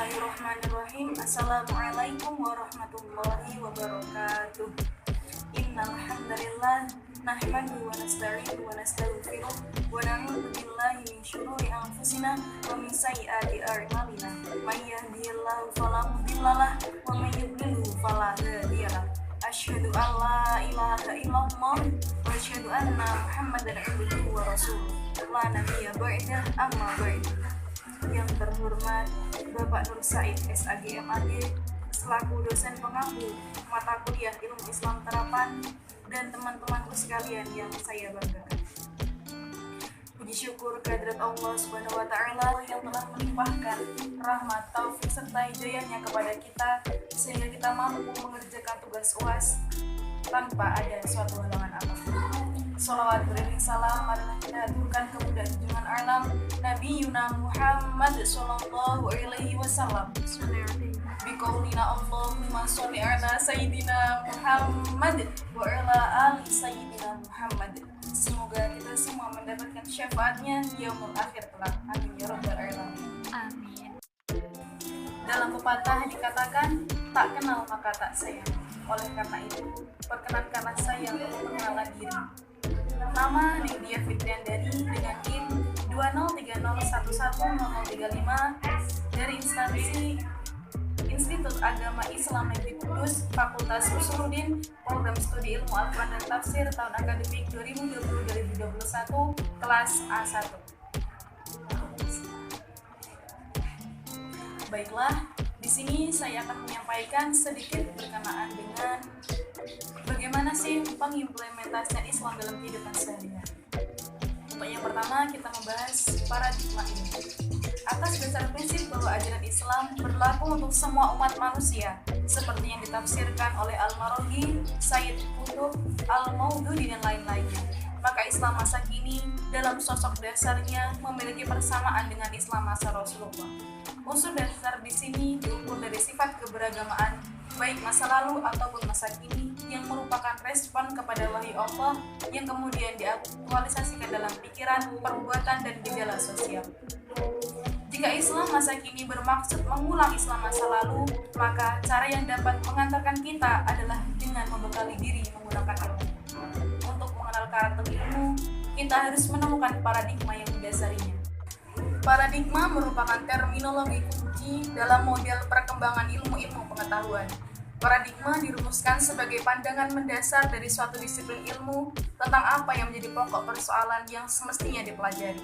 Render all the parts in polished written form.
Bismillahirrahmanirrahim. Assalamualaikum warahmatullahi wabarakatuh. Innal hamdalillah nahmaduhu wa nasta'inuhu wa nastaghfiruh wa na'udzu billahi min syururi anfusina wa min sayyiati a'malina. May yahdihillahu fala mudhillalah wa may yudlilhu fala hadiyalah. Asyhadu an la ilaha illallah wa asyhadu anna Muhammadan abduhu wa rasuluh. La nabiyya ba'da amma ba'du. Yang terhormat Bapak Nur Said SAG MAG selaku dosen pengampu mata kuliah Ilmu Islam Terapan dan teman-temanku sekalian yang saya banggakan. Puji syukur kehadirat Allah Subhanahu wa taala yang telah melimpahkan rahmat, taufik serta hidayahnya kepada kita sehingga kita mampu mengerjakan tugas UAS tanpa ada suatu halangan apapun. Salawat beriring salam marilah kita aturkan kepada junjungan alam Nabi Yuna Muhammad sallallahu alaihi wasallam. Biqaulina Allahumma sholli ala sayyidina Muhammad wa ala ali sayyidina Muhammad. Semoga kita semua mendapatkan syafaatnya di yaumul akhir kelak. Amin ya rabbal alamin. Amin. Dalam pepatah dikatakan, tak kenal maka tak sayang. Oleh karena itu, perkenankanlah saya untuk mengenal diri. Nama Nidia Fitriandari dengan NIM 2030110035 dari instansi Institut Agama Islam Negeri Kudus, Fakultas Usuluddin, Program Studi Ilmu Al-Quran dan Tafsir tahun akademik 2020-2021, kelas A1. Baiklah, di sini saya akan menyampaikan sedikit berkenaan dengan bagaimana sih pengimplementasian Islam dalam kehidupan sehari-hari. Untuk yang pertama, kita membahas paradigma ini. Atas dasar prinsip bahwa ajaran Islam berlaku untuk semua umat manusia, seperti yang ditafsirkan oleh Al-Maraghi, Sayyid Qutb, Al-Maududi, dan lain-lainnya. Maka Islam masa kini dalam sosok dasarnya memiliki persamaan dengan Islam masa Rasulullah. Unsur dasar di sini diukur dari sifat keberagamaan, baik masa lalu ataupun masa kini, yang merupakan respon kepada wahyu Allah yang kemudian diaktualisasikan dalam pikiran, perbuatan, dan gejala sosial. Jika Islam masa kini bermaksud mengulang Islam masa lalu, maka cara yang dapat mengantarkan kita adalah dengan membekali diri menggunakan ilmu. Untuk mengenal karakter ilmu, kita harus menemukan paradigma yang mendasarinya. Paradigma merupakan terminologi kunci dalam model perkembangan ilmu-ilmu pengetahuan. Paradigma dirumuskan sebagai pandangan mendasar dari suatu disiplin ilmu tentang apa yang menjadi pokok persoalan yang semestinya dipelajari.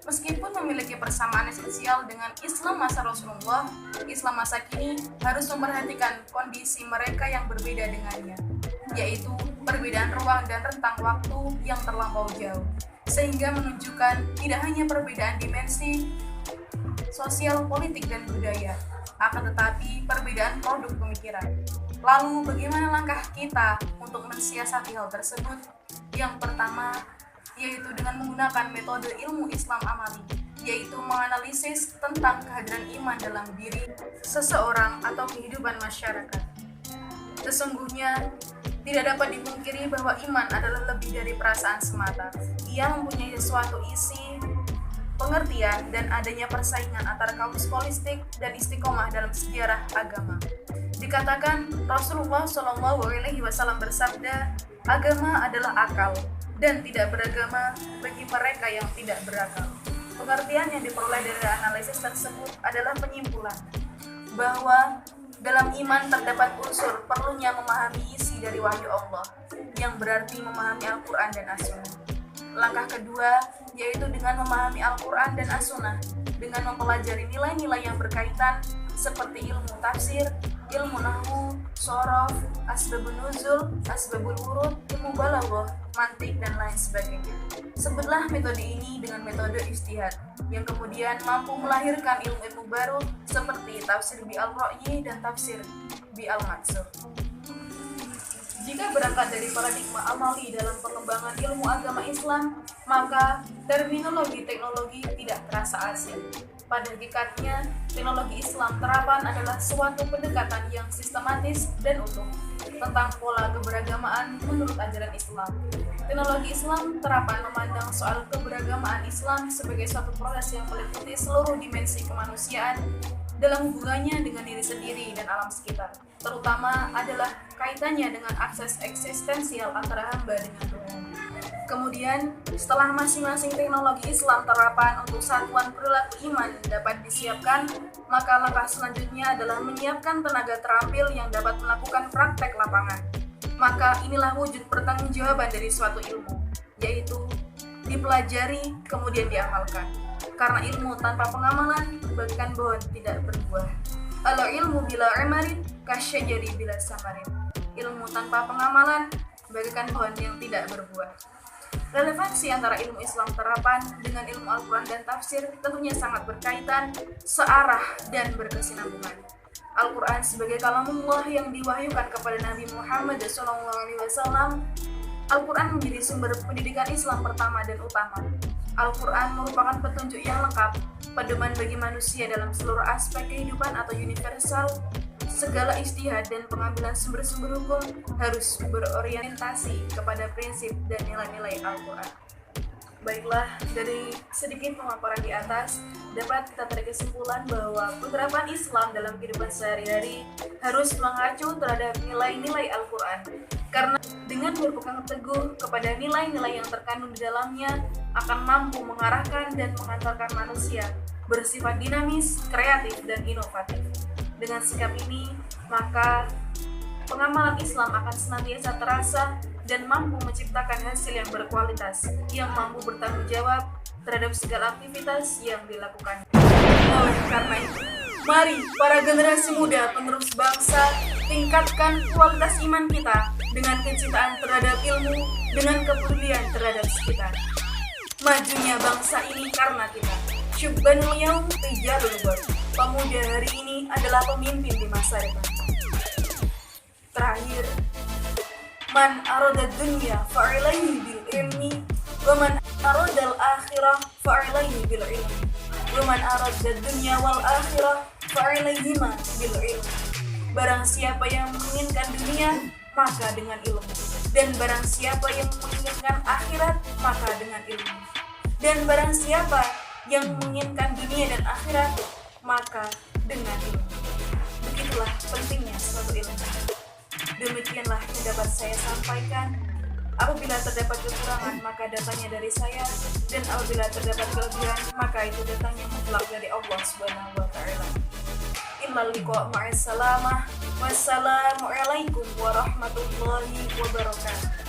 Meskipun memiliki persamaan esensial dengan Islam masa Rasulullah, Islam masa kini harus memperhatikan kondisi mereka yang berbeda dengannya, yaitu perbedaan ruang dan rentang waktu yang terlampau jauh, sehingga menunjukkan tidak hanya perbedaan dimensi sosial, politik, dan budaya, akan tetapi perbedaan produk pemikiran. Lalu bagaimana langkah kita untuk mensiasati hal tersebut? Yang pertama, yaitu dengan menggunakan metode ilmu Islam amali, yaitu menganalisis tentang kehadiran iman dalam diri seseorang atau kehidupan masyarakat. Sesungguhnya, tidak dapat dipungkiri bahwa iman adalah lebih dari perasaan semata. Ia mempunyai sesuatu isi, pengertian, dan adanya persaingan antara kaum skolastik dan istiqomah dalam sejarah agama. Dikatakan Rasulullah SAW bersabda, agama adalah akal dan tidak beragama bagi mereka yang tidak berakal. Pengertian yang diperoleh dari analisis tersebut adalah penyimpulan bahwa dalam iman terdapat unsur perlunya memahami isi dari wahyu Allah, yang berarti memahami Al-Quran dan As-Sunnah. Langkah kedua yaitu dengan memahami Al-Quran dan As-Sunnah dengan mempelajari nilai-nilai yang berkaitan seperti ilmu tafsir, ilmu nahwu, shorof, asbabun nuzul, asbabul wurud, ilmu balaghah, mantik, dan lain sebagainya. Sebutlah metode ini dengan metode ijtihad yang kemudian mampu melahirkan ilmu-ilmu baru seperti tafsir bi al-ra'yi dan tafsir bi al-mansur. Jika berangkat dari paradigma amali dalam pengembangan ilmu agama Islam, maka terminologi teknologi tidak terasa asing. Pada hakikatnya, teknologi Islam terapan adalah suatu pendekatan yang sistematis dan utuh tentang pola keberagamaan menurut ajaran Islam. Teknologi Islam terapan memandang soal keberagamaan Islam sebagai suatu proses yang meliputi seluruh dimensi kemanusiaan dalam hubungannya dengan diri sendiri dan alam sekitar, terutama adalah kaitannya dengan akses eksistensial antara hamba dengan Tuhan. Kemudian, setelah masing-masing teknologi Islam terapan untuk satuan perilaku iman dapat disiapkan, maka langkah selanjutnya adalah menyiapkan tenaga terampil yang dapat melakukan praktek lapangan. Maka inilah wujud pertanggungjawaban dari suatu ilmu, yaitu dipelajari kemudian diamalkan. Karena ilmu tanpa pengamalan bagaikan pohon tidak berbuah. Al-ilmu bila amarin kasyajari bila samarin. Ilmu tanpa pengamalan bagaikan pohon yang tidak berbuah. Relevansi antara ilmu Islam terapan dengan ilmu Al-Quran dan tafsir tentunya sangat berkaitan, searah, dan berkesinambungan. Al-Quran sebagai kalamullah yang diwahyukan kepada Nabi Muhammad SAW. Al-Quran menjadi sumber pendidikan Islam pertama dan utama. Al-Quran merupakan petunjuk yang lengkap, pedoman bagi manusia dalam seluruh aspek kehidupan atau universal. Segala ijtihad dan pengambilan sumber-sumber hukum harus berorientasi kepada prinsip dan nilai-nilai Al-Quran. Baiklah, dari sedikit pemaparan di atas, dapat kita tarik kesimpulan bahwa penerapan Islam dalam kehidupan sehari-hari harus mengacu terhadap nilai-nilai Al-Quran. Karena dengan berpegang teguh kepada nilai-nilai yang terkandung di dalamnya akan mampu mengarahkan dan mengantarkan manusia bersifat dinamis, kreatif, dan inovatif. Dengan sikap ini, maka pengamalan Islam akan senantiasa terasa dan mampu menciptakan hasil yang berkualitas, yang mampu bertanggung jawab terhadap segala aktivitas yang dilakukan. Oleh karena itu, mari para generasi muda penerus bangsa tingkatkan kualitas iman kita dengan kecintaan terhadap ilmu, dengan kepedulian terhadap sekitar. Majunya bangsa ini karena kita. Syubbanul yaum rijalul ghad. Pemuda hari ini adalah pemimpin di masa depan. Terakhir, man arada dunya fa'ilaihi bil ilmi wa man arada al akhirah fa'ilaihi bil ilmi wa man arada dunya wal akhirah fa'ilaihi bil ilmi. Barang siapa yang menginginkan dunia, maka dengan ilmu, dan barang siapa yang menginginkan akhirat, maka dengan ilmu, dan barang siapa yang menginginkan dunia dan akhirat, maka dengan ilmu. Begitulah pentingnya suatu ilmu. Demikianlah yang dapat saya sampaikan. Apabila terdapat kekurangan, maka datangnya dari saya, dan apabila terdapat kelebihan, maka itu datangnya mutlak dari Allah Subhanahu wa Ta'ala. Innal liqa ma'as salamah. Wassalamualaikum warahmatullahi wabarakatuh.